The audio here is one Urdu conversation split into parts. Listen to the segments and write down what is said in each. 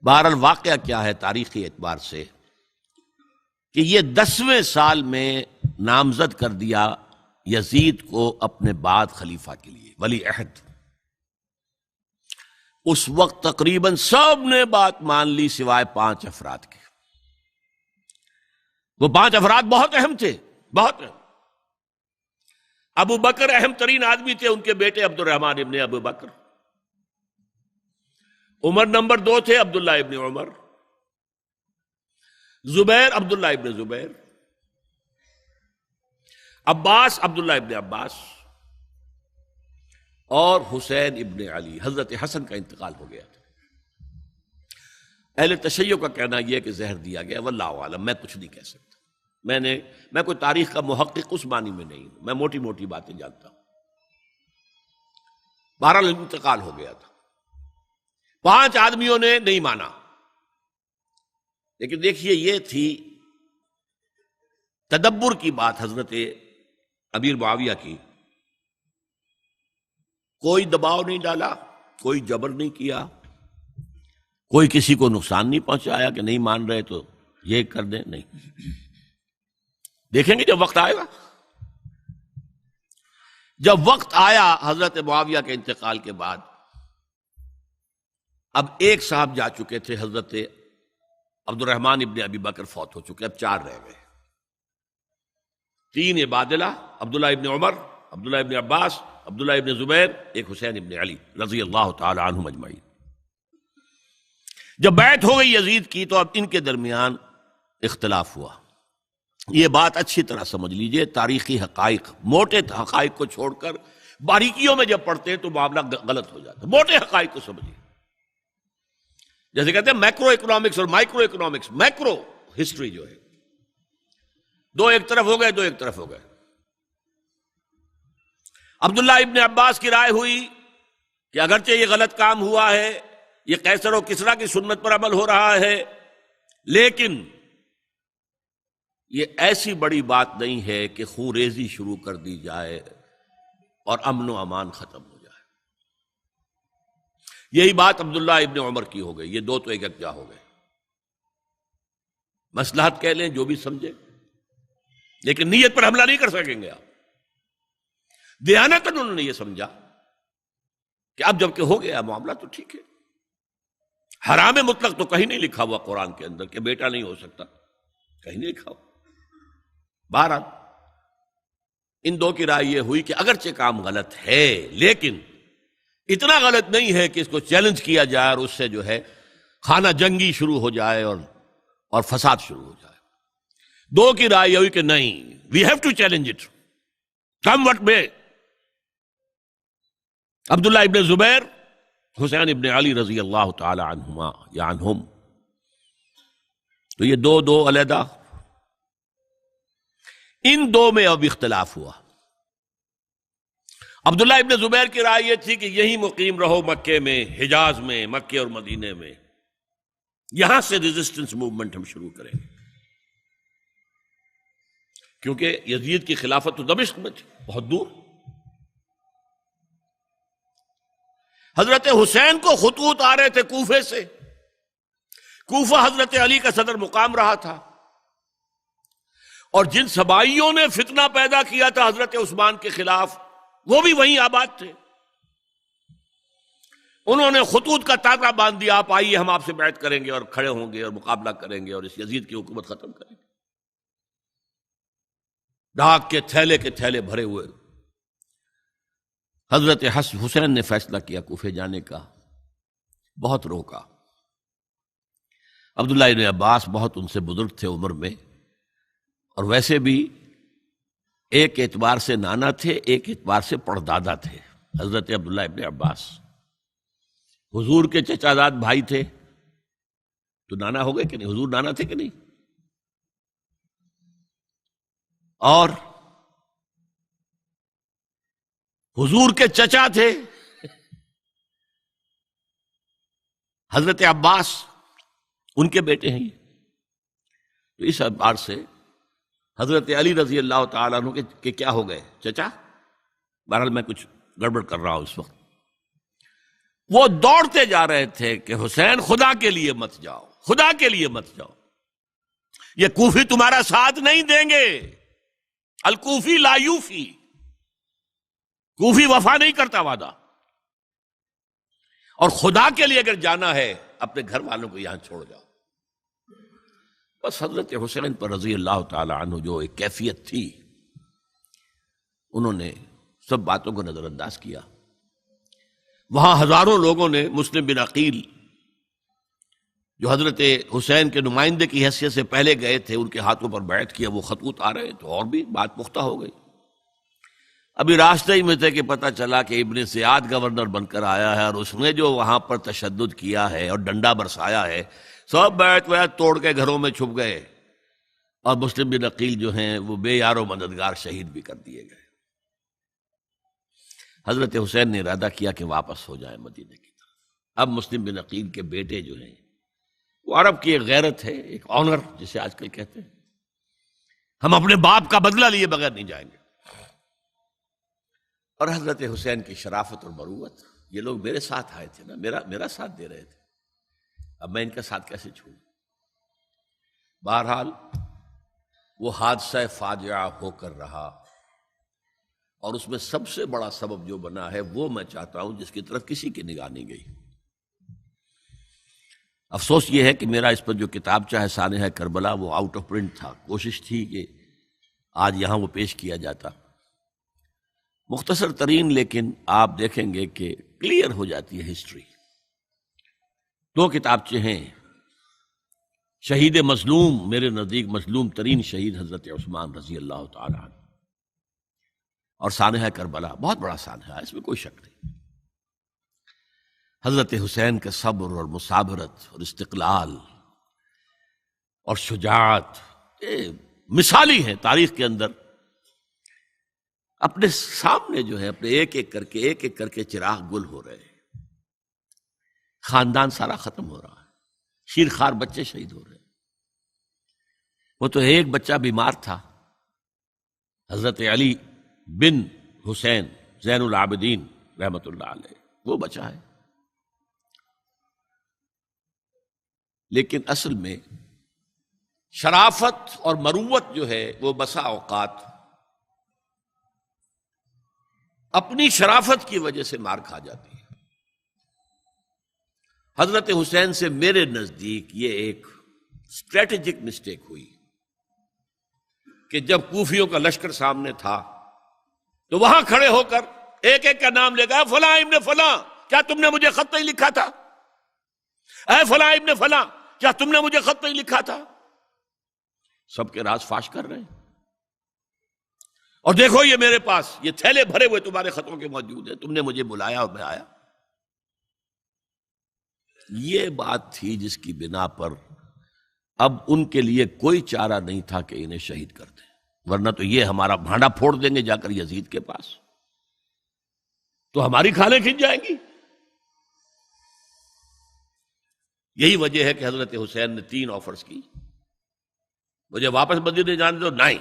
بہرحال واقعہ کیا ہے تاریخی اعتبار سے کہ یہ 10ویں سال میں نامزد کر دیا یزید کو اپنے بعد خلیفہ کے لیے ولی عہد. اس وقت تقریباً سب نے بات مان لی سوائے 5 افراد کے. وہ 5 افراد بہت اہم تھے، بہت اہم. ابو بکر اہم ترین آدمی تھے، ان کے بیٹے عبد الرحمن ابن ابو بکر. عمر نمبر 2 تھے عبداللہ ابن عمر. زبیر عبداللہ ابن زبیر. عباس عبداللہ ابن عباس. اور حسین ابن علی. حضرت حسن کا انتقال ہو گیا تھا. اہل تشیع کا کہنا یہ کہ زہر دیا گیا، واللہ عالم، میں کچھ نہیں کہہ سکتا. میں کوئی تاریخ کا محقق اس معنی میں نہیں ہوں، میں موٹی موٹی باتیں جانتا ہوں. بہرحال انتقال ہو گیا تھا. 5 آدمیوں نے نہیں مانا. لیکن دیکھیے یہ تھی تدبر کی بات حضرت امیر معاویہ کی. کوئی دباؤ نہیں ڈالا، کوئی جبر نہیں کیا، کوئی کسی کو نقصان نہیں پہنچایا کہ نہیں مان رہے تو یہ کر دیں. نہیں، دیکھیں گے جب وقت آئے گا. جب وقت آیا حضرت معاویہ کے انتقال کے بعد، اب ایک صاحب جا چکے تھے، حضرت عبد الرحمن ابن ابی بکر فوت ہو چکے، اب 4 رہ گئے. 3 عبادلہ، عبداللہ ابن عمر، عبداللہ ابن عباس، عبداللہ ابن زبیر، ایک حسین ابن علی رضی اللہ تعالی عنہم اجمعین. جب بیعت ہو گئی یزید کی تو اب ان کے درمیان اختلاف ہوا. یہ بات اچھی طرح سمجھ لیجئے، تاریخی حقائق، موٹے حقائق کو چھوڑ کر باریکیوں میں جب پڑھتے ہیں تو معاملہ غلط ہو جاتا ہے. موٹے حقائق کو سمجھیے. جیسے کہتے ہیں میکرو اکنامکس اور مائکرو اکنامکس. میکرو ہسٹری جو ہے، 2 ایک طرف ہو گئے، 2 ایک طرف ہو گئے. عبداللہ ابن عباس کی رائے ہوئی کہ اگرچہ یہ غلط کام ہوا ہے، یہ قیصر و کسریٰ کی سنت پر عمل ہو رہا ہے، لیکن یہ ایسی بڑی بات نہیں ہے کہ خون ریزی شروع کر دی جائے اور امن و امان ختم ہو جائے. یہی بات عبداللہ ابن عمر کی ہو گئی. یہ 2 تو ایک یکجا ہو گئے. مصلحت کہہ لیں جو بھی سمجھے، لیکن نیت پر حملہ نہیں کر سکیں گے آپ. دیانتاً انہوں نے یہ سمجھا کہ اب جب کہ ہو گیا معاملہ تو ٹھیک ہے. حرام مطلق تو کہیں نہیں لکھا ہوا قرآن کے اندر کہ بیٹا نہیں ہو سکتا، کہیں نہیں لکھا ہوا. بہرحال ان 2 کی رائے یہ ہوئی کہ اگرچہ کام غلط ہے لیکن اتنا غلط نہیں ہے کہ اس کو چیلنج کیا جائے اور اس سے جو ہے خانہ جنگی شروع ہو جائے اور فساد شروع ہو جائے. 2 کی رائے یہ ہوئی کہ نہیں، we have to challenge it come what may. Abdullah ابن زبیر، حسین ابن علی رضی اللہ تعالی عنہما یا عنہم، تو یہ 2 علیحدہ. ان 2 میں اب اختلاف ہوا. عبداللہ ابن زبیر کی رائے یہ تھی کہ یہیں مقیم رہو مکے میں، حجاز میں، مکے اور مدینے میں، یہاں سے ریزسٹنس موومنٹ ہم شروع کریں گے، کیونکہ یزید کی خلافت تو دمشق میں تھی، بہت دور. حضرت حسین کو خطوط آ رہے تھے کوفے سے. کوفہ حضرت علی کا صدر مقام رہا تھا، اور جن سبائیوں نے فتنہ پیدا کیا تھا حضرت عثمان کے خلاف، وہ بھی وہیں آباد تھے. انہوں نے خطوط کا تاطا باندھ دیا، آپ آئیے ہم آپ سے بیعت کریں گے اور کھڑے ہوں گے اور مقابلہ کریں گے اور اس یزید کی حکومت ختم کریں گے. ڈاک کے تھیلے بھرے ہوئے. حضرت حسین نے فیصلہ کیا کوفے جانے کا. بہت روکا. عبداللہ ابن عباس بہت ان سے بزرگ تھے عمر میں، اور ویسے بھی ایک اعتبار سے نانا تھے، ایک اعتبار سے پڑدادا تھے. حضرت عبداللہ ابن عباس حضور کے چچا زاد بھائی تھے، تو نانا ہو گئے کہ نہیں؟ حضور نانا تھے کہ نہیں؟ اور حضور کے چچا تھے حضرت عباس، ان کے بیٹے ہیں یہ. تو اس اعتبار سے حضرت علی رضی اللہ تعالیٰ عنہ کے کیا ہو گئے؟ چچا. بہرحال میں کچھ گڑبڑ کر رہا ہوں اس وقت. وہ دوڑتے جا رہے تھے کہ حسین خدا کے لیے مت جاؤ، خدا کے لیے مت جاؤ، یہ کوفی تمہارا ساتھ نہیں دیں گے، الکوفی لا یوفی، کوفی وفا نہیں کرتا وعدہ، اور خدا کے لیے اگر جانا ہے اپنے گھر والوں کو یہاں چھوڑ جاؤ۔ بس حضرت حسین پر رضی اللہ تعالی عنہ جو ایک کیفیت تھی، انہوں نے سب باتوں کو نظر انداز کیا۔ وہاں ہزاروں لوگوں نے مسلم بن عقیل جو حضرت حسین کے نمائندے کی حیثیت سے پہلے گئے تھے، ان کے ہاتھوں پر بیعت کیا، وہ خطوط آ رہے تو اور بھی بات پختہ ہو گئی۔ ابھی راستے ہی میں تھے کہ پتہ چلا کہ ابن زیاد گورنر بن کر آیا ہے، اور اس نے جو وہاں پر تشدد کیا ہے اور ڈنڈا برسایا ہے، سب بیعت ویعت توڑ کے گھروں میں چھپ گئے، اور مسلم بن عقیل جو ہیں وہ بے یار و مددگار شہید بھی کر دیے گئے۔ حضرت حسین نے ارادہ کیا کہ واپس ہو جائیں مدینے کی طرف۔ اب مسلم بن عقیل کے بیٹے جو ہیں، وہ عرب کی ایک غیرت ہے، ایک آنر جسے آج کل کہتے ہیں، ہم اپنے باپ کا بدلہ لیے بغیر نہیں جائیں گے۔ اور حضرت حسین کی شرافت اور مروت، یہ لوگ میرے ساتھ آئے تھے نا، میرا ساتھ دے رہے تھے، اب میں ان کا ساتھ کیسے چھوڑوں؟ بہرحال وہ حادثہ فاجعہ ہو کر رہا، اور اس میں سب سے بڑا سبب جو بنا ہے وہ میں چاہتا ہوں جس کی طرف کسی کی نگاہ نہیں گئی۔ افسوس یہ ہے کہ میرا اس پر جو کتاب چاہے سانحہ کربلا وہ آؤٹ آف پرنٹ تھا، کوشش تھی کہ آج یہاں وہ پیش کیا جاتا، مختصر ترین، لیکن آپ دیکھیں گے کہ کلیئر ہو جاتی ہے ہسٹری۔ دو کتابچے ہیں، شہید مظلوم، میرے نزدیک مظلوم ترین شہید حضرت عثمان رضی اللہ تعالی عنہ، اور سانحہ کربلا، بہت بڑا سانحہ ہے، اس میں کوئی شک نہیں۔ حضرت حسین کا صبر اور مثابرت اور استقلال اور شجاعت یہ مثالی ہے تاریخ کے اندر۔ اپنے سامنے جو ہے، اپنے ایک ایک کر کے چراغ گل ہو رہے ہیں، خاندان سارا ختم ہو رہا ہے، شیرخوار بچے شہید ہو رہے ہیں۔ وہ تو ایک بچہ بیمار تھا، حضرت علی بن حسین زین العابدین رحمت اللہ علیہ، وہ بچا ہے، لیکن اصل میں شرافت اور مروت جو ہے وہ بسا اوقات اپنی شرافت کی وجہ سے مار کھا جاتی ہے۔ حضرت حسین سے میرے نزدیک یہ ایک اسٹریٹجک مسٹیک ہوئی کہ جب کوفیوں کا لشکر سامنے تھا تو وہاں کھڑے ہو کر ایک ایک کا نام لے گا، فلاں ابن فلاں، کیا تم نے مجھے خط نہیں لکھا تھا؟ اے فلاں ابن فلاں، کیا تم نے مجھے خط نہیں لکھا تھا؟ سب کے راز فاش کر رہے ہیں، اور دیکھو یہ میرے پاس یہ تھیلے بھرے ہوئے تمہارے خطوں کے موجود ہیں، تم نے مجھے بلایا اور میں آیا۔ یہ بات تھی جس کی بنا پر اب ان کے لیے کوئی چارہ نہیں تھا کہ انہیں شہید کر دیں، ورنہ تو یہ ہمارا بھانڈا پھوڑ دیں گے جا کر یزید کے پاس، تو ہماری کھالیں کھنچ جائیں گی۔ یہی وجہ ہے کہ حضرت حسین نے 3 آفرز کی، مجھے واپس مدینے جانے دو، نہیں،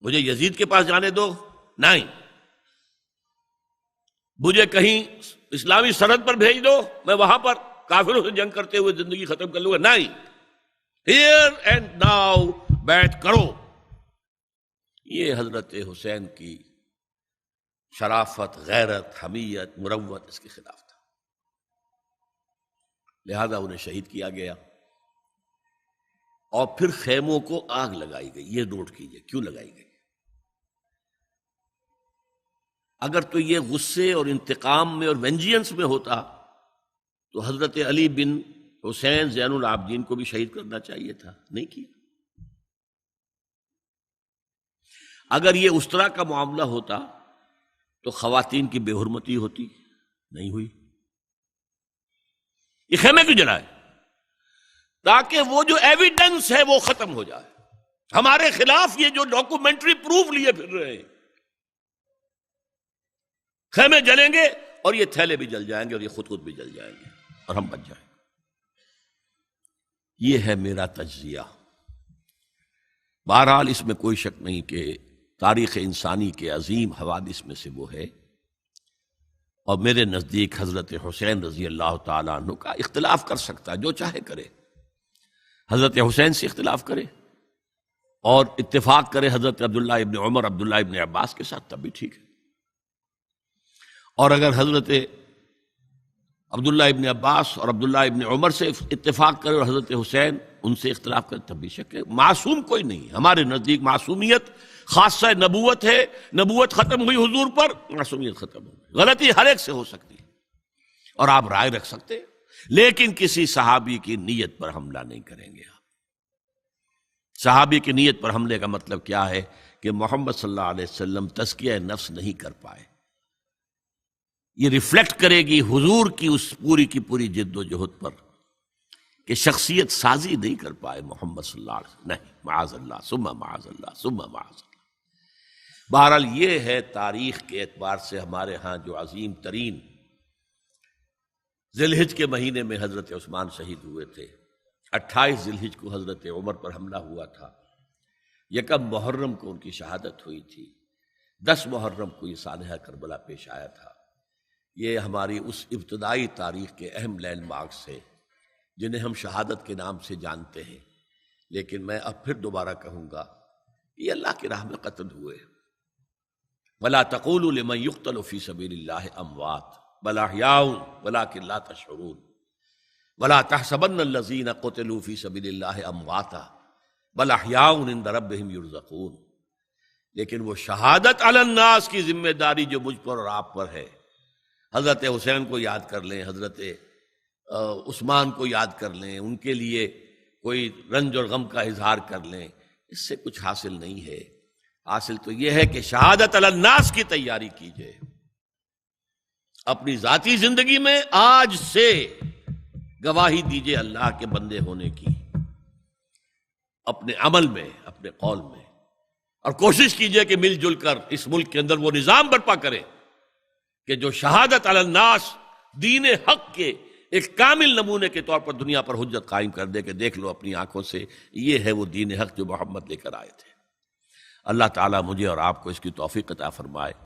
مجھے یزید کے پاس جانے دو، نہیں، مجھے کہیں اسلامی سرحد پر بھیج دو، میں وہاں پر کافروں سے جنگ کرتے ہوئے زندگی ختم کر لوں گا، نہیں، ہیئر اینڈ ناؤ بیعت کرو۔ یہ حضرت حسین کی شرافت، غیرت، حمیت، مروت اس کے خلاف تھا، لہذا انہیں شہید کیا گیا۔ اور پھر خیموں کو آگ لگائی گئی۔ یہ نوٹ کیجئے کیوں لگائی گئی۔ اگر تو یہ غصے اور انتقام میں اور وینجینس میں ہوتا تو حضرت علی بن حسین زین العابدین کو بھی شہید کرنا چاہیے تھا، نہیں کیا۔ اگر یہ اس طرح کا معاملہ ہوتا تو خواتین کی بے حرمتی ہوتی، نہیں ہوئی۔ یہ خیمے کیوں جلائے؟ تاکہ وہ جو ایویڈنس ہے وہ ختم ہو جائے، ہمارے خلاف یہ جو ڈاکومنٹری پروف لیے پھر رہے ہیں، خیمے جلیں گے اور یہ تھیلے بھی جل جائیں گے اور یہ خود بھی جل جائیں گے اور ہم بچ جائیں گے۔ یہ ہے میرا تجزیہ۔ بہرحال اس میں کوئی شک نہیں کہ تاریخ انسانی کے عظیم حوادث میں سے وہ ہے، اور میرے نزدیک حضرت حسین رضی اللہ تعالیٰ عنہ کا اختلاف کر سکتا ہے، جو چاہے کرے، حضرت حسین سے اختلاف کرے اور اتفاق کرے حضرت عبداللہ ابن عمر، عبداللہ ابن عباس کے ساتھ، تب بھی ٹھیک ہے۔ اور اگر حضرت عبداللہ ابن عباس اور عبداللہ ابن عمر سے اتفاق کرے اور حضرت حسین ان سے اختلاف کرے، تب بھی شک ہے۔ معصوم کوئی نہیں، ہمارے نزدیک معصومیت خاصہ نبوت ہے، نبوت ختم ہوئی حضور پر، معصومیت ختم ہو گئی۔ غلطی ہر ایک سے ہو سکتی ہے اور آپ رائے رکھ سکتے ہیں، لیکن کسی صحابی کی نیت پر حملہ نہیں کریں گے آپ۔ صحابی کی نیت پر حملے کا مطلب کیا ہے کہ محمد صلی اللہ علیہ وسلم تزکیہ نفس نہیں کر پائے، یہ ریفلیکٹ کرے گی حضور کی اس پوری جد و جہد پر کہ شخصیت سازی نہیں کر پائے محمد صلی اللہ علیہ وسلم، نہیں، معاذ اللہ ثم معاذ اللہ ثم معاذ اللہ۔ بہرحال یہ ہے تاریخ کے اعتبار سے ہمارے ہاں جو عظیم ترین ذی الحج کے مہینے میں حضرت عثمان شہید ہوئے تھے، 28 ذی الحج کو حضرت عمر پر حملہ ہوا تھا، 1 محرم کو ان کی شہادت ہوئی تھی، 10 محرم کو یہ سانحہ کربلا پیش آیا تھا۔ یہ ہماری اس ابتدائی تاریخ کے اہم لینڈ مارکس ہیں جنہیں ہم شہادت کے نام سے جانتے ہیں، لیکن میں اب پھر دوبارہ کہوں گا یہ اللہ کی راہ میں قتل ہوئے۔ وَلَا تَقُولُوا لِمَنْ يُقْتَلُ فِي سَبِيلِ اللَّهِ أَمْوَاتٌ بَلْ أَحْيَاءٌ وَلَكِنْ لَا تَشْعُرُونَ وَلَا تَحْسَبَنَّ الَّذِينَ قُتِلُوا فِي سَبِيلِ اللَّهِ أَمْوَاتًا بَلْ أَحْيَاءٌ عِندَ رَبِّهِمْ يُرْزَقُونَ۔ لیکن وہ شہادت علی الناس کی ذمہ داری جو مجھ پر اور آپ پر ہے، حضرت حسین کو یاد کر لیں، حضرت عثمان کو یاد کر لیں، ان کے لیے کوئی رنج اور غم کا اظہار کر لیں، اس سے کچھ حاصل نہیں ہے۔ حاصل تو یہ ہے کہ شہادت علی الناس کی تیاری کیجئے، اپنی ذاتی زندگی میں آج سے گواہی دیجئے اللہ کے بندے ہونے کی، اپنے عمل میں، اپنے قول میں، اور کوشش کیجئے کہ مل جل کر اس ملک کے اندر وہ نظام برپا کرے کہ جو شہادت علی الناس دین حق کے ایک کامل نمونے کے طور پر دنیا پر حجت قائم کر دے کہ دیکھ لو اپنی آنکھوں سے، یہ ہے وہ دین حق جو محمد لے کر آئے تھے۔ اللہ تعالیٰ مجھے اور آپ کو اس کی توفیق عطا فرمائے۔